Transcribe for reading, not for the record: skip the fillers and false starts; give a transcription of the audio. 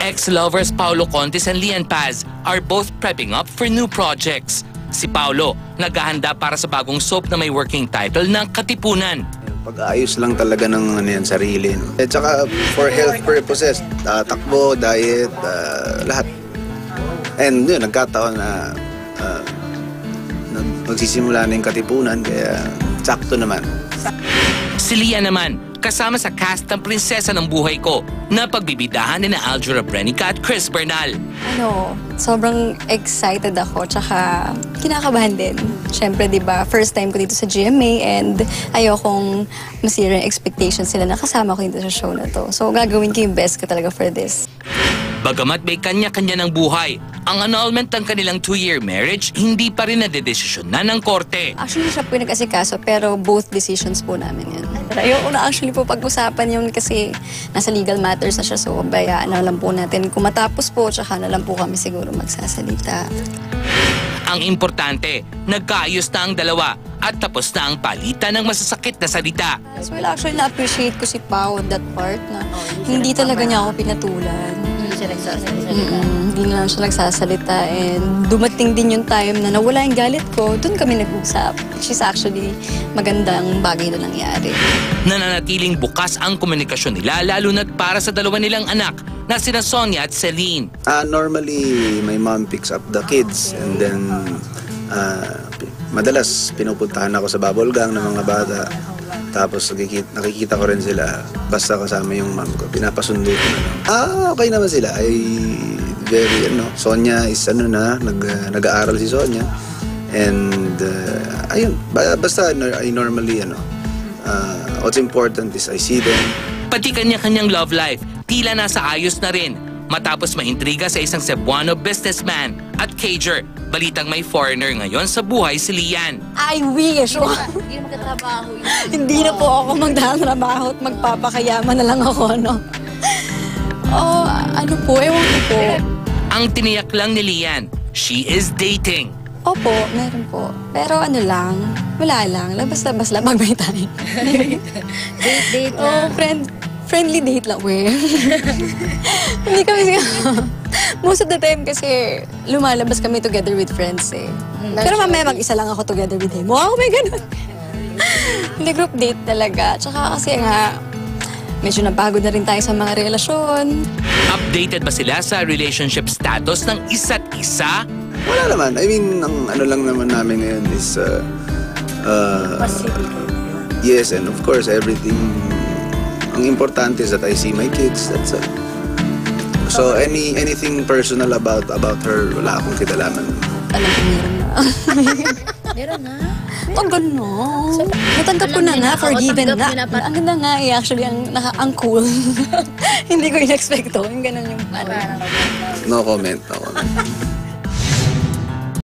Ex-lovers Paolo Contis and Lian Paz are both prepping up for new projects. Si Paolo, naghahanda para sa bagong soap na may working title na Katipunan. Pag-ayos lang talaga ng sarili. No? At saka for health purposes, takbo, diet, lahat. And yun, nagkataon na magsisimula na yung Katipunan, kaya sakto naman. Si Lian naman, kasama sa cast ng Prinsesa ng Buhay Ko na pagbibidahan ni Aljura Brenica at Chris Bernal. Sobrang excited ako, tsaka kinakabahan din. Siyempre, di ba, first time ko dito sa GMA and ayokong masira yung expectations nila na kasama ko dito sa show na to. So, gagawin ko yung best ko talaga for this. Bagamat may kanya-kanya ng buhay, ang annulment ng kanilang 2-year marriage hindi pa rin nadedesisyon na ng korte. Actually, siya po yung nag-asikaso, pero both decisions po namin yan. Ayoko na actually po pag-usapan yun kasi nasa legal matters na siya. So, bayaan na lang po natin. Kung matapos po, tsaka na lang po kami siguro magsasalita. Ang importante, nagkaayos na ang dalawa at tapos na ang palitan ng masasakit na salita. Well, actually, na-appreciate ko si Pao on that part na hindi talaga niya ako pinatulan. Hindi siya nagsasalita. Hindi na lang siya nagsasalita. And dumating din yung time na nawala yung galit ko, dun kami nag-usap. She's actually magandang bagay na nangyari. Nananatiling bukas ang komunikasyon nila lalo na't para sa dalawa nilang anak na sina Sonia at Celine. Normally, my mom picks up the kids and then madalas pinupuntahan ako sa bubble gang ng mga bata. Tapos nakikita ko rin sila basta kasama yung mom ko. Pinapasundo ko na. Okay naman sila. Sonia is nag-aaral si Sonia. And ayun, basta I normally what's important is I see them. Pati kanya-kanyang love life, tila nasa ayos na rin. Matapos maintriga sa isang Cebuano businessman at cager, balitang may foreigner ngayon sa buhay si Lian. I wish! Hindi na magkatrabaho yun. Hindi na po ako magtatrabaho at magpapakayaman na lang ako, no? Ewan ko po. Ang tiniyak lang ni Lian, she is dating. Opo, meron po. Pero wala lang. Labas-labas lang pag may time. Date na. Friendly date lang, Hindi kami most of the time kasi lumalabas kami together with friends Pero mamaya mag-isa lang ako together with him. Wow, may ganun. Hindi, group date talaga. Tsaka kasi medyo napagod na rin tayo sa mga relasyon. Updated ba sila sa relationship status ng isa't isa? Wala naman. I mean, ang lang naman namin ngayon is yes, and of course, everything. Ang importante is that I see my kids. That's it. So anything personal about her, wala akong kinalaman. Alam ko, meron na. Meron na? Tagal na. Natanggap ko na nga, forgiven na. Ang ganda nga actually, ang cool. Hindi ko in-expecto. Yung ganun yung... No comment.